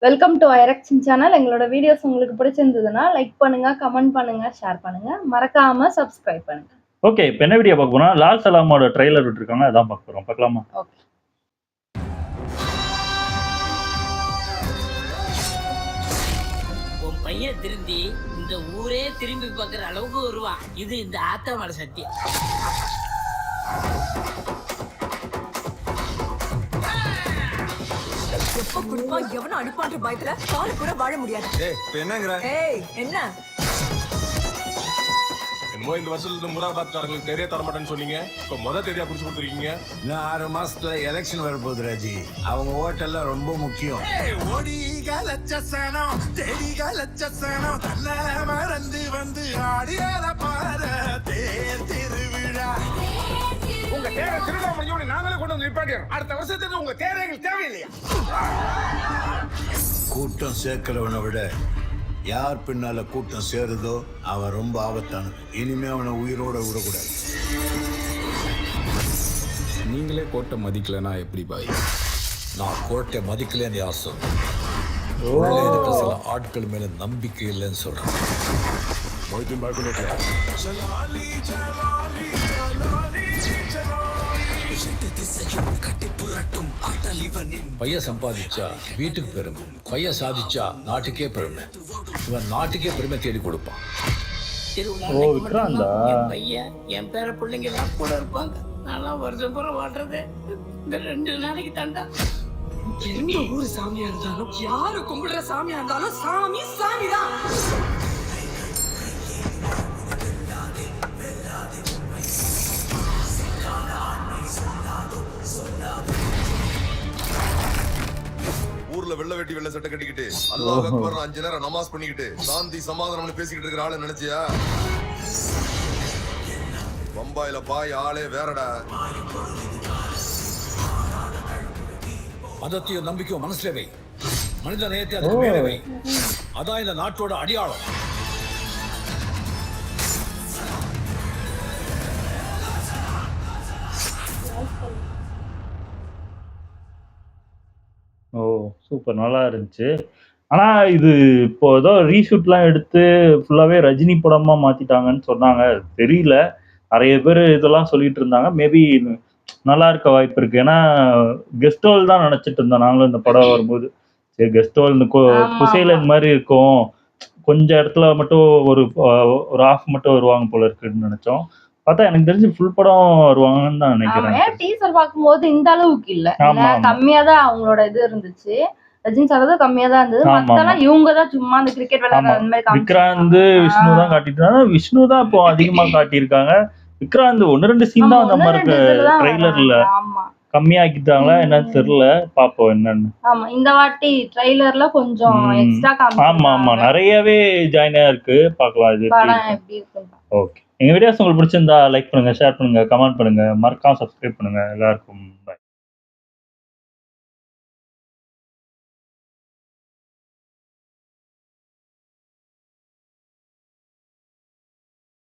Welcome to ஐரக்ஷன் channel. எங்களோட videos உங்களுக்கு பிடிச்சிருந்ததுன்னா லைக் பண்ணுங்க, கமெண்ட் பண்ணுங்க, ஷேர் பண்ணுங்க. மறக்காம சப்ஸ்கிரைப் பண்ணுங்க. ஓகே, இப்போ என்ன வீடியோ பார்க்க போறோம்? லால் சலாமோட ட்ரெய்லர் விட்டுருக்காங்க, அதான் பார்க்க போறோம். பார்க்கலாமா? ஓகே. உன் பையன் திருந்தி இந்த ஊரே திரும்பி பார்க்குற அளவுக்கு வருவான். இது இந்த ஆத்தமோட சத்தியம். எப்ப குடுப்பா எவனும் அடிப்பான்ற பயத்துல கால கூட வாழ முடியாது. என்னங்கிற என்ன என்னமோ இந்த வருஷத்துல முராபாத்காரங்களுக்கு தெரிய தர மாட்டேன்னு சொன்னீங்க. இப்ப முத தேதியா குறிச்சு கொடுத்துருக்கீங்க. இன்னும் 6 மாசத்துல எலெக்ஷன் வரப்போகுது ராஜி. அவங்க ஓட்டெல்லாம் ரொம்ப முக்கியம். மறந்து வந்து ஆடியால பாரு தேர் திருவிழா. உங்க தேரை திருவிழா முடிஞ்சோட நாங்களே கொண்டு வந்து நிப்பாட்டிடுறோம். அடுத்த வருஷத்துக்கு உங்க தேரை எங்களுக்கு தேவையில்லையா? கூட்டம் சேர்க்கிறவனை விட யார் பின்னால கூட்டம் சேருதோ அவன் ரொம்ப ஆபத்தானது. இனிமே அவனை உயிரோட விடக்கூடாது. நீங்களே கோட்டை மதிக்கலனா எப்படி பாய்? நான் கோட்டை மதிக்கலன்னு யார் சொல்றேன்? இருக்க சில ஆட்கள் மேல நம்பிக்கை இல்லைன்னு சொல்றேன். பையன் சம்பாதிச்சா வீட்டுக்கு பெருமை, பையன் சாதிச்சா நாட்டுக்கே பெருமை. இவன் நாட்டுக்கே பெருமை தேடி கொடுப்பான். விக்ராந்தா? என் பையன் என் பேர பிள்ளைங்க எல்லாம் கூட இருப்பாங்க. நான்லாம் வருஷம் பூரா வாழ்றது இந்த 2 நாளைக்கு தாண்டா. எந்த ஊரு சாமியா இருந்தாலும் யாரு கும்பிடுற சாமியா இருந்தாலும் சாமி சாமிதான். ஊர்ல வெள்ள வெட்டி வெள்ள சட்டை கட்டிக்கிட்டு அல்லாஹ் அக்பர் 5 நேரம் நமாஸ் பண்ணிக்கிட்டு சாந்தி சமாதானம்னு பேசிக்கிட்டு இருக்கிற ஆளு நினைச்சியா? பம்பாயில பாய் ஆளே வேறடா. மதத்தையும் நம்பிக்கையும் மனசுல வை, மனித நேயத்தை அதுக்கு மேல வை. அதான் இந்த நாட்டோட அடையாளம். ஓ சூப்பர், நல்லா இருந்துச்சு. ஆனா இது இப்போ ஏதோ ரீஷூட்லாம் எடுத்து ஃபுல்லாவே ரஜினி படமா மாத்திட்டாங்கன்னு சொன்னாங்க. தெரியல, நிறைய பேர் இதெல்லாம் சொல்லிட்டு இருந்தாங்க. மேபி நல்லா இருக்க வாய்ப்பு இருக்கு. ஏன்னா கெஸ்ட் ஹோல் தான் நினைச்சிட்டு இருந்தோம் நாங்களும் இந்த படம் வரும்போது. சரி, கெஸ்ட் ஹோல் இந்த குசைல இந்த மாதிரி இருக்கும், கொஞ்சம் இடத்துல மட்டும் ஒரு ஆஃப் மட்டும் வருவாங்க போல இருக்குன்னு நினைச்சோம். பார்த்தா எனக்கு தெரிஞ்சு ஃபுல் படம் வருவாங்கன்னு தான் நினைக்கிறேன். டீசர் பார்க்கும்போது இந்த அளவுக்கு இல்ல, கம்மியா தான் அவங்களோட இது இருந்துச்சு. ரஜினி சார் கம்மியா தான் இருந்தது. மத்தெல்லாம் இவங்க தான் சும்மா அந்த கிரிக்கெட் விளையாடுற அந்த மாதிரி விக்ராந்த் விஷ்ணு தான் காட்டிட்டாங்க. விஷ்ணு தான் இப்போ அதிகமா காட்டியிருக்காங்க. விக்ராந்த் 1-2 சீன் தான் அந்த மாதிரி ட்ரெய்லர்ல கம்மியாக்கிட்டாங்களா என்னன்னு தெரியல. பாப்போம் என்னன்னு. ஆமா, இந்த வாட்டி ட்ரெய்லர்ல கொஞ்சம் எக்ஸ்ட்ரா ஆமா ஆமா நிறையவே ஜாயினா இருக்கு. பார்க்கலாம் இது எப்படி இருக்கு. ஓகே, எங்க வீடியோஸ் உங்களுக்கு பிடிச்சிருந்தா லைக் பண்ணுங்க, ஷேர் பண்ணுங்க, கமெண்ட் பண்ணுங்க, மறக்காம சப்ஸ்கிரைப் பண்ணுங்க. எல்லாருக்கும் பை.